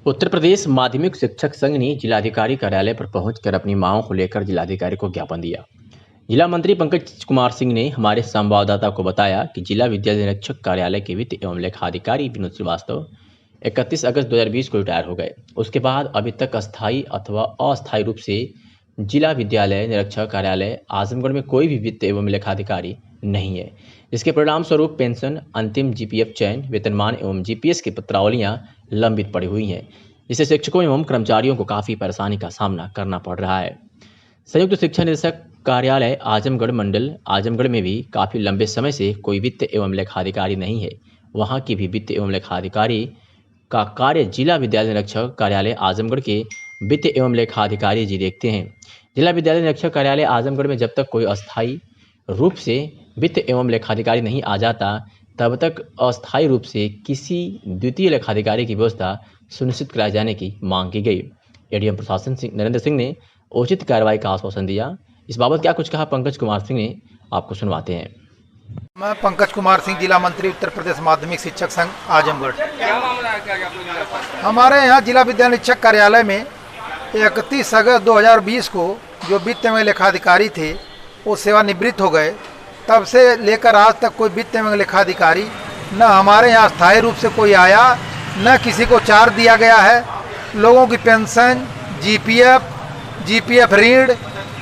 उत्तर प्रदेश माध्यमिक शिक्षक संघ ने जिलाधिकारी कार्यालय पर पहुंचकर अपनी मांगों को लेकर जिलाधिकारी को ज्ञापन दिया। जिला मंत्री पंकज कुमार सिंह ने हमारे संवाददाता को बताया कि जिला विद्यालय निरीक्षक कार्यालय के वित्त एवं लेखाधिकारी विनोद श्रीवास्तव 31 अगस्त 2020 को रिटायर हो गए। उसके बाद अभी तक अस्थायी अथवा अस्थायी रूप से जिला विद्यालय निरीक्षक कार्यालय आजमगढ़ में कोई भी वित्त एवं लेखाधिकारी नहीं है, जिसके परिणाम स्वरूप पेंशन, अंतिम जीपीएफ चयन, वेतनमान एवं जीपीएस की पत्रावलियां लंबित पड़ी हुई हैं, जिससे शिक्षकों एवं कर्मचारियों को काफ़ी परेशानी का सामना करना पड़ रहा है। संयुक्त शिक्षा निदेशक कार्यालय आजमगढ़ मंडल आजमगढ़ में भी काफ़ी लंबे समय से कोई वित्त एवं लेखाधिकारी नहीं है। वहाँ की भी वित्त एवं लेखाधिकारी का कार्य जिला विद्यालय निरीक्षक कार्यालय आजमगढ़ के वित्त एवं लेखाधिकारी जी देखते हैं। जिला विद्यालय निरीक्षक कार्यालय आजमगढ़ में जब तक कोई अस्थायी रूप से वित्त एवं लेखाधिकारी नहीं आ जाता, तब तक अस्थायी रूप से किसी द्वितीय लेखाधिकारी की व्यवस्था सुनिश्चित कराए जाने की मांग की गई। एडीएम प्रशासन नरेंद्र सिंह ने उचित कार्रवाई का आश्वासन दिया। इस बाबत क्या कुछ कहा पंकज कुमार सिंह ने, आपको सुनवाते हैं। मैं पंकज कुमार सिंह, जिला मंत्री उत्तर प्रदेश माध्यमिक शिक्षक संघ आजमगढ़। क्या मामला है? क्या हमारे यहाँ जिला विद्यालय निरीक्षक कार्यालय में 31 अगस्त 2020 को जो वित्त एवं लेखाधिकारी थे वो सेवानिवृत्त हो गए। तब से लेकर आज तक कोई वित्त एवं लेखाधिकारी न हमारे यहाँ स्थायी रूप से कोई आया, न किसी को चार्ज दिया गया है। लोगों की पेंशन, जीपीएफ ऋण,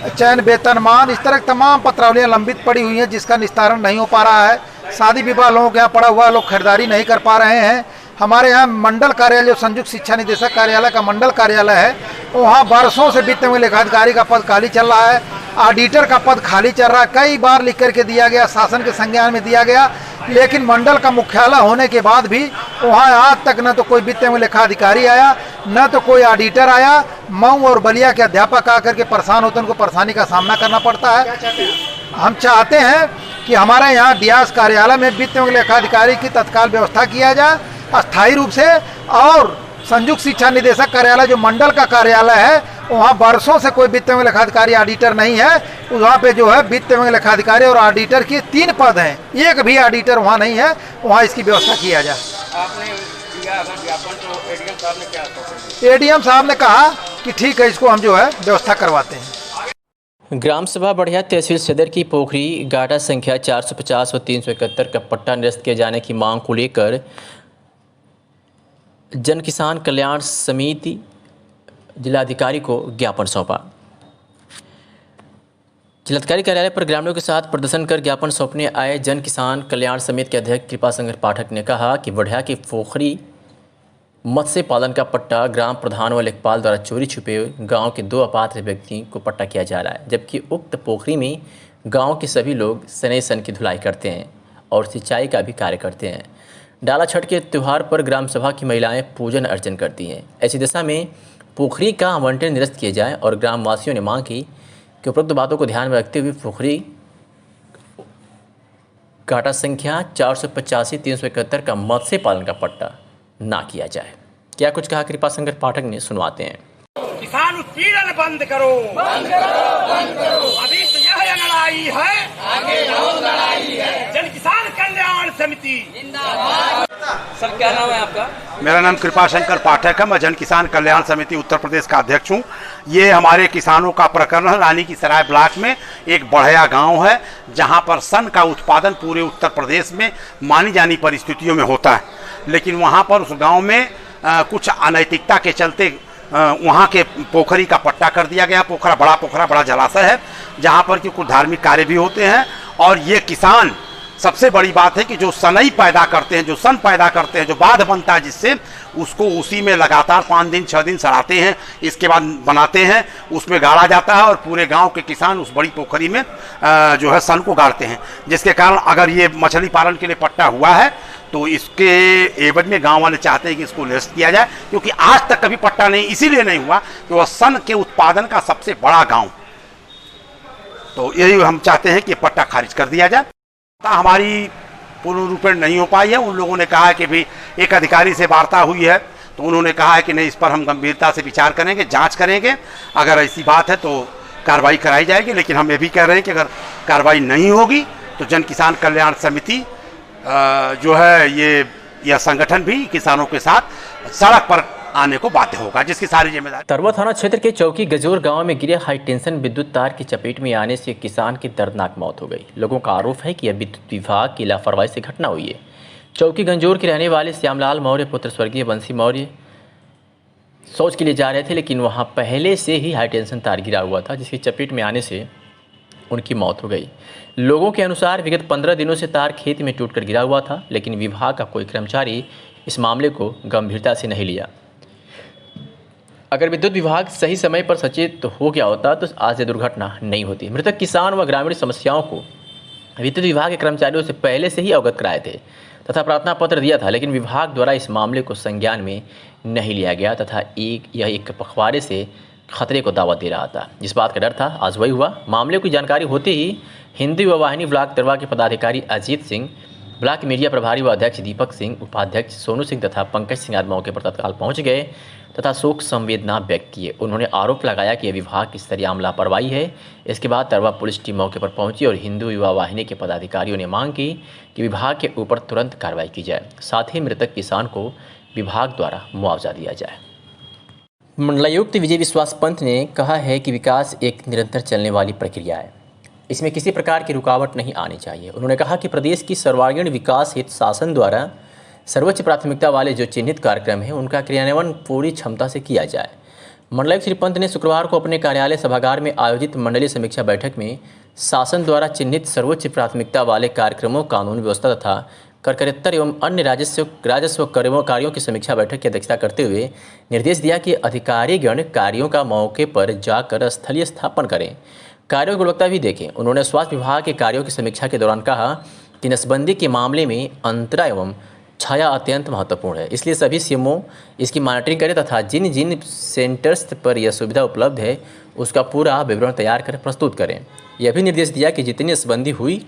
चयन, वेतनमान, इस तरह की तमाम पत्रावलियाँ लंबित पड़ी हुई हैं, जिसका निस्तारण नहीं हो पा रहा है। शादी विवाह लोगों के यहाँ पड़ा हुआ, लोग खरीदारी नहीं कर पा रहे हैं। हमारे यहाँ मंडल कार्यालय, जो संयुक्त शिक्षा निदेशक कार्यालय का मंडल कार्यालय है, वहाँ वर्षों से वित्त एवं लेखाधिकारी का पद खाली चल रहा है। ऑडिटर का पद खाली चल रहा है। कई बार लिख करके दिया गया, शासन के संज्ञान में दिया गया, लेकिन मंडल का मुख्यालय होने के बाद भी वहाँ आज तक न तो कोई वित्त एवं लेखाधिकारी आया, न तो कोई ऑडिटर आया। मऊ और बलिया के अध्यापक आकर के परेशान होते हैं, उनको परेशानी का सामना करना पड़ता है। हम चाहते हैं कि हमारे यहाँ डीआस कार्यालय में वित्त एवं लेखाधिकारी की तत्काल व्यवस्था किया जाए अस्थायी रूप से, और संयुक्त शिक्षा निदेशक कार्यालय जो मंडल का कार्यालय है, वहाँ वर्षों से कोई वित्त एवं लेखाधिकारी ऑडिटर नहीं है। वहाँ पे जो है वित्त एवं लेखाधिकारी और ऑडिटर के 3 पद हैं, एक भी ऑडिटर वहाँ नहीं है। वहाँ इसकी व्यवस्था किया जाए। आपने दिया ज्ञापन, तो एडीएम साहब ने क्या कहा? एडीएम साहब ने कहा कि ठीक है, इसको हम जो है व्यवस्था करवाते हैं। ग्राम सभा बढ़िया तहसील सदर की पोखरी गाटा संख्या 450 व 371 का पट्टा निरस्त किए जाने की मांग को लेकर जन किसान कल्याण समिति जिलाधिकारी को ज्ञापन सौंपा। जिलाधिकारी कार्यालय पर ग्रामीणों के साथ प्रदर्शन कर ज्ञापन सौंपने आए जन किसान कल्याण समिति के अध्यक्ष कृपाशंकर पाठक ने कहा कि बढ़िया की पोखरी मत्स्य पालन का पट्टा ग्राम प्रधान व लेखपाल द्वारा चोरी छुपे गांव के 2 अपात्र व्यक्ति को पट्टा किया जा रहा है, जबकि उक्त पोखरी में गांव के सभी लोग सने सन की धुलाई करते हैं और सिंचाई का भी कार्य करते हैं। डाला छठ के त्यौहार पर ग्राम सभा की महिलाएं पूजन अर्चन करती हैं। ऐसी दशा में पोखरी का आवंटन निरस्त किया जाए और ग्रामवासियों ने मांग की कि उपरोक्त बातों को ध्यान में रखते हुए पोखरी घाटा संख्या 485 371 का मत्स्य पालन का पट्टा ना किया जाए। क्या कुछ कहा कृपाशंकर पाठक ने, सुनवाते हैं। किसान उत्पीड़न बंद करो, बंद करो, बंद करो। अभी तो यह लड़ाई है, आगे लड़ाई है। जन किसान कल्याण समिति जिंदाबाद। सर, क्या नाम है आपका? मेरा नाम कृपाशंकर पाठक है। मैं जन किसान कल्याण समिति उत्तर प्रदेश का अध्यक्ष हूँ। ये हमारे किसानों का प्रकरण है। रानी की सराय ब्लॉक में एक बढ़िया गांव है, जहां पर सन का उत्पादन पूरे उत्तर प्रदेश में मानी जानी परिस्थितियों में होता है, लेकिन वहां पर उस गांव में कुछ अनैतिकता के चलते वहाँ के पोखरी का पट्टा कर दिया गया। पोखरा बड़ा जलाशय है, जहाँ पर कि कुछ धार्मिक कार्य भी होते हैं। और ये किसान, सबसे बड़ी बात है कि जो सनई पैदा करते हैं, जो सन पैदा करते हैं, जो बाध बनता है जिससे, उसको उसी में लगातार 5 दिन 6 दिन सड़ाते हैं, इसके बाद बनाते हैं, उसमें गाड़ा जाता है और पूरे गांव के किसान उस बड़ी पोखरी में जो है सन को गाड़ते हैं। जिसके कारण अगर ये मछली पालन के लिए पट्टा हुआ है तो इसके एवज में गांव वाले चाहते हैं कि इसको निरस्त किया जाए, क्योंकि आज तक कभी पट्टा नहीं इसीलिए नहीं हुआ कि वह सन के उत्पादन का सबसे बड़ा गांव, तो यही हम चाहते हैं कि पट्टा खारिज कर दिया जाए। हमारी पूर्ण रूपेण नहीं हो पाई है। उन लोगों ने कहा है कि भी एक अधिकारी से वार्ता हुई है, तो उन्होंने कहा है कि नहीं, इस पर हम गंभीरता से विचार करेंगे, जांच करेंगे, अगर ऐसी बात है तो कार्रवाई कराई जाएगी। लेकिन हम ये भी कह रहे हैं कि अगर कार्रवाई नहीं होगी तो जन किसान कल्याण समिति जो है यह संगठन भी किसानों के साथ सड़क पर आने को बाध्य होगा, जिसकी सारी जिम्मेदारी। तरवा थाना क्षेत्र के चौकी गजोर गांव में गिरे हाई टेंशन विद्युत तार की चपेट में आने से एक किसान की दर्दनाक मौत हो गई। लोगों का आरोप है कि यह विद्युत विभाग की लापरवाही से घटना हुई है। चौकी गंजोर के रहने वाले श्यामलाल मौर्य पुत्र स्वर्गीय बंसी मौर्य शौच के लिए जा रहे थे, लेकिन वहां पहले से ही हाई टेंशन तार गिरा हुआ था, जिसकी चपेट में आने से उनकी मौत हो गई। लोगों के अनुसार विगत 15 दिनों से तार खेत में टूटकर गिरा हुआ था, लेकिन विभाग का कोई कर्मचारी इस मामले को गंभीरता से नहीं लिया। अगर विद्युत विभाग सही समय पर सचेत हो गया होता तो आज ये दुर्घटना नहीं होती। मृतक किसान व ग्रामीण समस्याओं को विद्युत विभाग के कर्मचारियों से पहले से ही अवगत कराए थे तथा प्रार्थना पत्र दिया था, लेकिन विभाग द्वारा इस मामले को संज्ञान में नहीं लिया गया तथा यह एक पखवाड़े से खतरे को दावत दे रहा था। जिस बात का डर था आज वही हुआ। मामले की जानकारी होते ही हिंदी व वाहिनी ब्लॉक तरवा के पदाधिकारी अजीत सिंह, ब्लॉक मीडिया प्रभारी व अध्यक्ष दीपक सिंह, उपाध्यक्ष सोनू सिंह तथा पंकज सिंह आदि मौके पर तत्काल पहुंच गए तथा शोक संवेदना व्यक्त किए। उन्होंने आरोप लगाया कि यह विभाग की स्तरीय लापरवाही है। इसके बाद तरवा पुलिस टीम मौके पर पहुंची और हिंदू युवा वाहिनी के पदाधिकारियों ने मांग की कि विभाग के ऊपर तुरंत कार्रवाई की जाए, साथ ही मृतक किसान को विभाग द्वारा मुआवजा दिया जाए। मंडलायुक्त विजय विश्वास पंत ने कहा है कि विकास एक निरंतर चलने वाली प्रक्रिया है, इसमें किसी प्रकार की रुकावट नहीं आनी चाहिए। उन्होंने कहा कि प्रदेश की सर्वांगीण विकास हेतु शासन द्वारा सर्वोच्च प्राथमिकता वाले जो चिन्हित कार्यक्रम हैं उनका क्रियान्वयन पूरी क्षमता से किया जाए। मंडलायुक्त श्री पंत ने शुक्रवार को अपने कार्यालय सभागार में आयोजित मंडलीय समीक्षा बैठक में शासन द्वारा चिन्हित सर्वोच्च प्राथमिकता वाले कार्यक्रमों, कानून व्यवस्था तथा कर एवं अन्य राजस्व कार्यों की समीक्षा बैठक की अध्यक्षता करते हुए निर्देश दिया कि अधिकारीगण कार्यों का मौके पर जाकर स्थलीय स्थापन करें, कार्यों की गुणवत्ता भी देखें। उन्होंने स्वास्थ्य विभाग के कार्यों की समीक्षा के दौरान कहा कि नसबंदी के मामले में अंतरा एवं छाया अत्यंत महत्वपूर्ण है, इसलिए सभी सीएमओ इसकी मॉनिटरिंग करें तथा जिन जिन सेंटर्स पर यह सुविधा उपलब्ध है उसका पूरा विवरण तैयार कर प्रस्तुत करें। यह भी निर्देश दिया कि जितनी नसबंदी हुई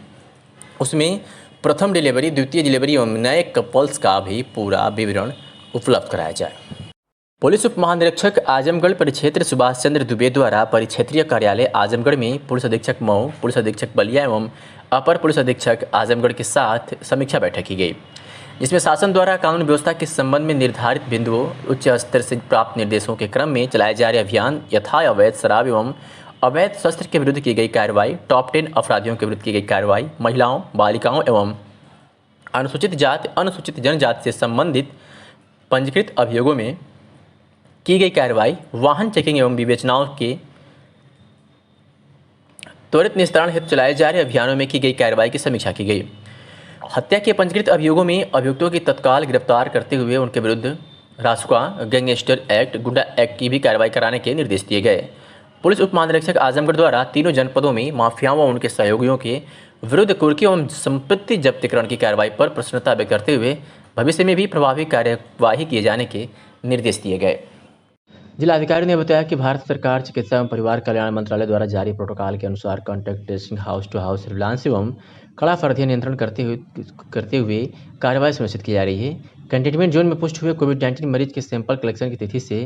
उसमें प्रथम डिलीवरी, द्वितीय डिलीवरी एवं नए कपल्स का भी पूरा विवरण उपलब्ध कराया जाए। पुलिस उप महानिरीक्षक आजमगढ़ परिक्षेत्र सुभाष चंद्र दुबे द्वारा परिक्षेत्रीय कार्यालय आजमगढ़ में पुलिस अधीक्षक मऊ, पुलिस अधीक्षक बलिया एवं अपर पुलिस अधीक्षक आजमगढ़ के साथ समीक्षा बैठक की गई, जिसमें शासन द्वारा कानून व्यवस्था के संबंध में निर्धारित बिंदुओं, उच्च स्तर से प्राप्त निर्देशों के क्रम में चलाए जा रहे अभियान यथा अवैध शराब एवं अवैध शस्त्र के विरुद्ध की गई कार्रवाई, टॉप 10 अपराधियों के विरुद्ध की गई कार्रवाई, महिलाओं, बालिकाओं एवं अनुसूचित जाति, अनुसूचित जनजाति से संबंधित पंजीकृत अभियोगों में की गई कार्रवाई, वाहन चेकिंग एवं विवेचनाओं के त्वरित निस्तारण हेतु चलाए जा रहे अभियानों में की गई कार्रवाई की समीक्षा की गई। हत्या के पंजीकृत अभियोगों में अभियुक्तों की तत्काल गिरफ्तार करते हुए उनके विरुद्ध रासुका, गैंगस्टर एक्ट, गुंडा एक्ट की भी कार्रवाई कराने के निर्देश दिए गए। पुलिस उप महानिरीक्षक आजमगढ़ द्वारा तीनों जनपदों में माफियाओं व उनके सहयोगियों के विरुद्ध कुर्की एवं संपत्ति जब्तीकरण की कार्रवाई पर प्रसन्नता व्यक्त करते हुए भविष्य में भी प्रभावी कार्यवाही किए जाने के निर्देश दिए गए। जिलाधिकारी ने बताया कि भारत सरकार चिकित्सा एवं परिवार कल्याण मंत्रालय द्वारा जारी प्रोटोकॉल के अनुसार contact tracing, house to house surveillance एवं कड़ा फर्जी नियंत्रण करते हुए कार्रवाई सुनिश्चित की जा रही है। कंटेनमेंट जोन में पुष्ट हुए कोविड-19 मरीज के सैंपल कलेक्शन की तिथि से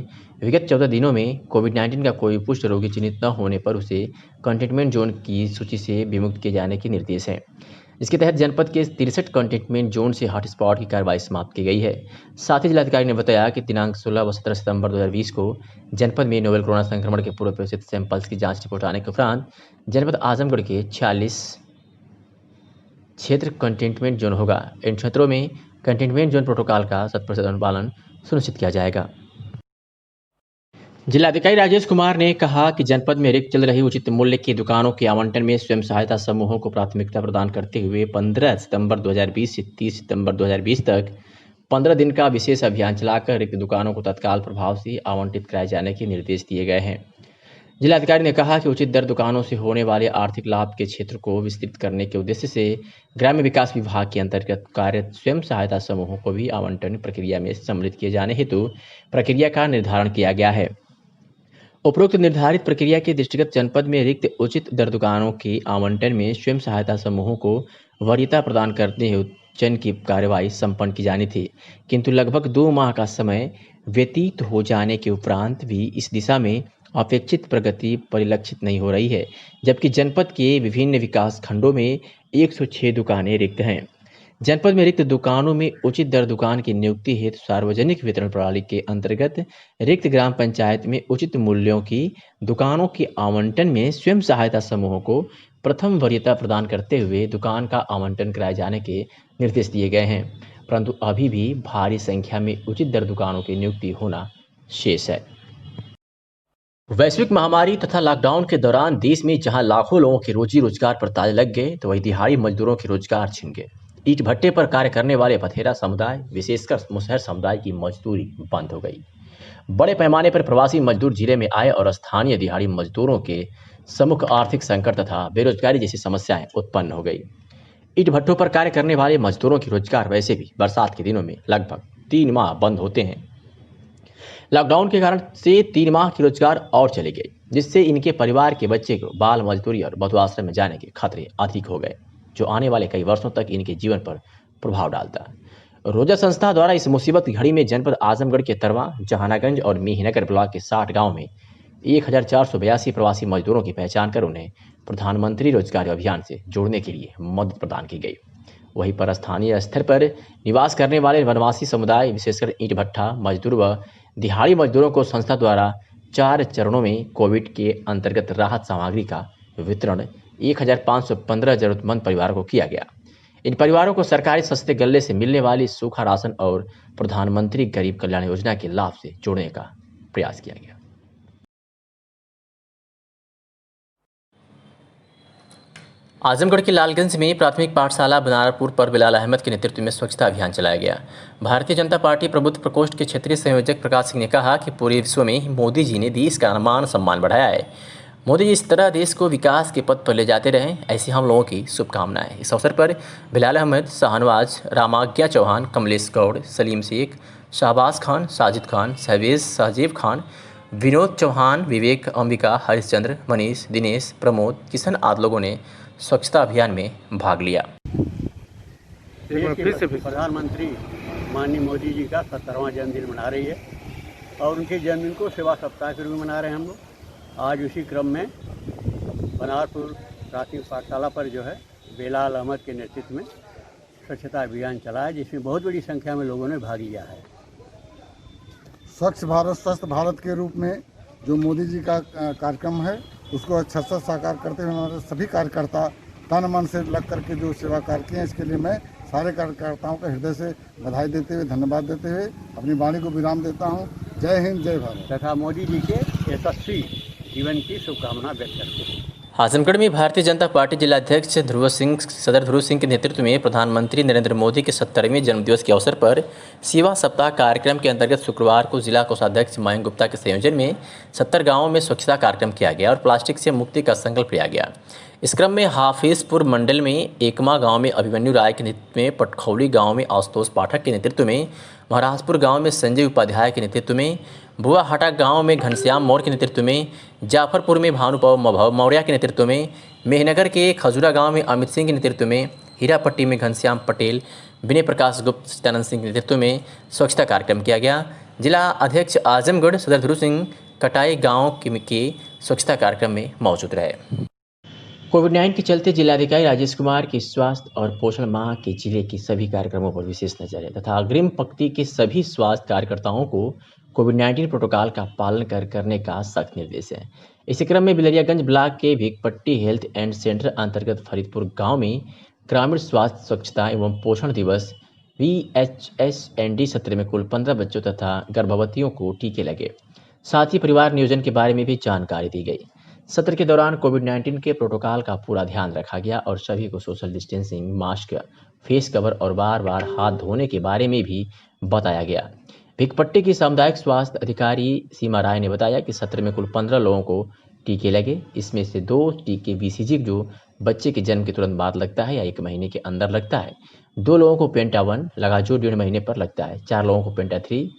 विगत 14 दिनों में कोविड-19 का कोई पुष्ट रोगी चिन्हित न होने पर उसे कंटेनमेंट जोन की सूची से विमुक्त किए जाने के निर्देश हैं। इसके तहत जनपद के 63 कंटेनमेंट जोन से हॉटस्पॉट की कार्रवाई समाप्त की गई है। साथ ही जिलाधिकारी ने बताया कि दिनांक 16 व 17 सितंबर 2020 को जनपद में नोवेल कोरोना संक्रमण के पूर्व प्रदर्शित सैंपल्स की जांच रिपोर्ट आने के उपरांत जनपद आजमगढ़ के 46 क्षेत्र कंटेनमेंट जोन होगा। इन क्षेत्रों में कंटेनमेंट जोन प्रोटोकॉल का 100% अनुपालन सुनिश्चित किया जाएगा। जिलाधिकारी राजेश कुमार ने कहा कि जनपद में रिक्त चल रही उचित मूल्य की दुकानों के आवंटन में स्वयं सहायता समूहों को प्राथमिकता प्रदान करते हुए 15 सितंबर 2020 से 30 सितंबर 2020 तक 15 दिन का विशेष अभियान चलाकर रिक्त दुकानों को तत्काल प्रभाव से आवंटित कराए जाने के निर्देश दिए गए हैं। जिलाधिकारी ने कहा कि उचित दर दुकानों से होने वाले आर्थिक लाभ के क्षेत्र को विस्तृत करने के उद्देश्य से ग्राम्य विकास विभाग के अंतर्गत कार्यरत स्वयं सहायता समूहों को भी आवंटन प्रक्रिया में सम्मिलित किए जाने हेतु प्रक्रिया का निर्धारण किया गया है। उपरोक्त निर्धारित प्रक्रिया के दृष्टिगत जनपद में रिक्त उचित दर दुकानों के आवंटन में स्वयं सहायता समूहों को वरीयता प्रदान करते हुए चयन की कार्यवाही संपन्न की जानी थी, किंतु लगभग 2 माह का समय व्यतीत हो जाने के उपरांत भी इस दिशा में अपेक्षित प्रगति परिलक्षित नहीं हो रही है, जबकि जनपद के विभिन्न विकास खंडों में 106 दुकानें रिक्त हैं। जनपद में रिक्त दुकानों में उचित दर दुकान की नियुक्ति हेतु सार्वजनिक वितरण प्रणाली के अंतर्गत रिक्त ग्राम पंचायत में उचित मूल्यों की दुकानों के आवंटन में स्वयं सहायता समूहों को प्रथम वरीयता प्रदान करते हुए दुकान का आवंटन कराए जाने के निर्देश दिए गए हैं, परंतु अभी भी भारी संख्या में उचित दर दुकानों की नियुक्ति होना शेष है। वैश्विक महामारी तथा लॉकडाउन के दौरान देश में जहां लाखों लोगों के रोजी रोजगार पर ताले लग गए, तो वहीं दिहाड़ी मजदूरों के रोजगार छिन गए। ईंट भट्टे पर कार्य करने वाले बथेरा समुदाय, विशेषकर मुसहर समुदाय की मजदूरी बंद हो गई। बड़े पैमाने पर प्रवासी मजदूर जिले में आए और स्थानीय दिहाड़ी मजदूरों के सम्मुख आर्थिक संकट तथा बेरोजगारी जैसी समस्याएं उत्पन्न हो गई। ईंट भट्टों पर कार्य करने वाले मजदूरों के रोजगार वैसे भी बरसात के दिनों में लगभग 3 माह बंद होते हैं। लॉकडाउन के कारण से 3 माह की रोजगार और चले गए, जिससे इनके परिवार के बच्चे को बाल मजदूरी और बधु आश्रम में जाने के खतरे अधिक हो गए, जो आने वाले कई वर्षों तक इनके जीवन पर प्रभाव डालता है। रोजा संस्था द्वारा इस मुसीबत की घड़ी में जनपद आजमगढ़ के तरवा, जहानागंज और मेहनगर ब्लॉक के 60 गांव में 1482 प्रवासी मजदूरों की पहचान कर उन्हें प्रधानमंत्री रोजगार अभियान से जोड़ने के लिए मदद प्रदान की गई। वहीं पर स्थानीय स्तर पर निवास करने वाले वनवासी समुदाय, विशेषकर ईंट भट्टा मजदूर व दिहाड़ी मजदूरों को संस्था द्वारा 4 चरणों में कोविड के अंतर्गत राहत सामग्री का वितरण 1515 जरूरतमंद परिवारों को किया गया। इन परिवारों को सरकारी सस्ते गल्ले से मिलने वाली सूखा राशन और प्रधानमंत्री गरीब कल्याण योजना के लाभ से जोड़ने का प्रयास किया गया। आजमगढ़ के लालगंज में प्राथमिक पाठशाला बनारपुर पर बिलाल अहमद के नेतृत्व में स्वच्छता अभियान चलाया गया। भारतीय जनता पार्टी प्रबुद्ध प्रकोष्ठ के क्षेत्रीय संयोजक प्रकाश सिंह ने कहा कि पूरे विश्व में मोदी जी ने देश का मान सम्मान बढ़ाया है। मोदी जी इस तरह देश को विकास के पथ पर ले जाते रहें, ऐसी हम लोगों की शुभकामनाएं। इस अवसर पर बिलाल अहमद, शाहनवाज, रामाज्ञा चौहान, कमलेश गौड़, सलीम शेख, शाहबाज खान, साजिद खान, सहवेज सहजेब खान, विनोद चौहान, विवेक, अंबिका, हरिश्चंद्र, मनीष, दिनेश, प्रमोद, किशन आदि लोगों ने स्वच्छता अभियान में भाग लिया। प्रधानमंत्री माननीय मोदी जी का 70वां जन्मदिन मना रही है और उनके जन्मदिन को सेवा सप्ताह के रूप में मना रहे हैं हम लोग। आज उसी क्रम में बनारपुर प्राथमिक पाठशाला पर जो है बिलाल अहमद के नेतृत्व में स्वच्छता अभियान चला है, जिसमें बहुत बड़ी संख्या में लोगों ने भाग लिया है। स्वच्छ भारत स्वस्थ भारत के रूप में जो मोदी जी का कार्यक्रम है, उसको अच्छा से साकार करते हुए हमारे सभी कार्यकर्ता तन मन से लग करके जो सेवा कार्य किए हैं, इसके लिए मैं सारे कार्यकर्ताओं को हृदय से बधाई देते हुए, धन्यवाद देते हुए अपनी वाणी को विराम देता हूं। जय हिंद, जय भारत तथा मोदी जी के यशस्वी जीवन की शुभकामना व्यक्त करते हैं। आजमगढ़ में भारतीय जनता पार्टी जिलाध्यक्ष सदर ध्रुव सिंह के नेतृत्व में प्रधानमंत्री नरेंद्र मोदी के 70वें जन्मदिवस के अवसर पर सेवा सप्ताह कार्यक्रम के अंतर्गत शुक्रवार को जिला कोषाध्यक्ष मयंक गुप्ता के संयोजन में 70 गांवों में स्वच्छता कार्यक्रम किया गया और प्लास्टिक से मुक्ति का संकल्प लिया गया। इस क्रम में हाफिजपुर मंडल में एकमा गांव में अभिमन्यु राय के नेतृत्व में, पटखौली गांव में आशुतोष पाठक के नेतृत्व में, महाराजपुर गांव में संजय उपाध्याय के नेतृत्व में, बुआहाटा गांव में घनश्याम मौर्य के नेतृत्व में, जाफरपुर में भानु मौर्य के नेतृत्व में, मेहनगर के खजूरा गांव में अमित सिंह के नेतृत्व में, हीरापट्टी में घनश्याम पटेल, विनय प्रकाश गुप्त, सत्यानंद सिंह के नेतृत्व में स्वच्छता कार्यक्रम किया गया। जिला अध्यक्ष आजमगढ़ सदर ध्रुव सिंह कटाई गाँव के स्वच्छता कार्यक्रम में मौजूद रहे। कोविड-19 के चलते जिलाधिकारी राजेश कुमार की स्वास्थ्य और पोषण माह के जिले के सभी कार्यक्रमों पर विशेष नजर है तथा अग्रिम पंक्ति के सभी स्वास्थ्य कार्यकर्ताओं को कोविड-19 प्रोटोकॉल का पालन करने का सख्त निर्देश है। इसी क्रम में बिलरियागंज ब्लॉक के भिकपट्टी हेल्थ एंड सेंटर अंतर्गत फरीदपुर गांव में ग्रामीण स्वास्थ्य स्वच्छता एवं पोषण दिवस VHSND सत्र में कुल 15 बच्चों तथा गर्भवतियों को टीके लगे। साथ ही परिवार नियोजन के बारे में भी जानकारी दी गई। सत्र के दौरान कोविड-19 के प्रोटोकॉल का पूरा ध्यान रखा गया और सभी को social distancing, mask, face cover और बार बार हाथ धोने के बारे में भी बताया गया। भिकपट्टी की सामुदायिक स्वास्थ्य अधिकारी सीमा राय ने बताया कि सत्र में कुल 15 लोगों को टीके लगे। इसमें से 2 टीके BCG जो बच्चे के जन्म के तुरंत बाद लगता है या 1 महीने के अंदर लगता है, 2 लोगों को पेंटा-1 लगा जो 1.5 महीने पर लगता है, 4 लोगों को पेंटा-3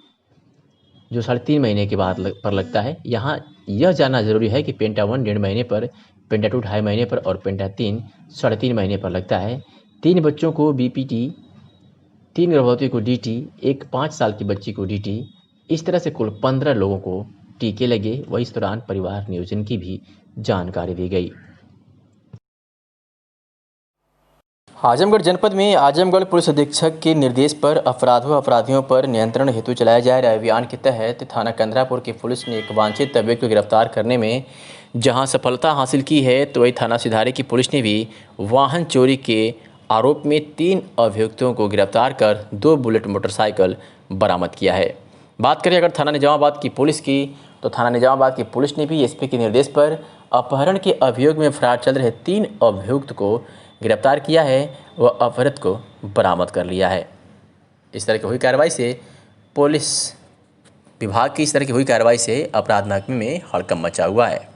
जो 3.5 महीने के बाद पर लगता है। यहाँ यह जानना जरूरी है कि पेंटा-1 1.5 महीने पर, पेंटा-2 2.5 महीने पर और पेंटा-3 3.5 महीने पर लगता है। 3 बच्चों को BPT, 3 गर्भवती को DT, 1 5 साल की बच्ची को DT, इस तरह से कुल 15 लोगों को टीके लगे। वही इस दौरान परिवार नियोजन की भी जानकारी दी गई। आजमगढ़ जनपद में आजमगढ़ पुलिस अधीक्षक के निर्देश पर अपराधियों पर नियंत्रण हेतु चलाए जा रहे अभियान के तहत थाना कंदरापुर की पुलिस ने एक वांछित व्यक्ति को गिरफ्तार करने में जहां सफलता हासिल की है, तो वही थाना सिधारे की पुलिस ने भी वाहन चोरी के आरोप में 3 अभियुक्तों को गिरफ्तार कर 2 बुलेट मोटरसाइकिल बरामद किया है। बात करें अगर थाना निजामाबाद की पुलिस की, तो थाना निजामाबाद की पुलिस ने भी एसपी के निर्देश पर अपहरण के अभियोग में फरार चल रहे 3 अभियुक्त को गिरफ्तार किया है व अपहृत को बरामद कर लिया है। इस तरह की हुई कार्रवाई से पुलिस विभाग की अपराध महकमे में हड़कंप मचा हुआ है।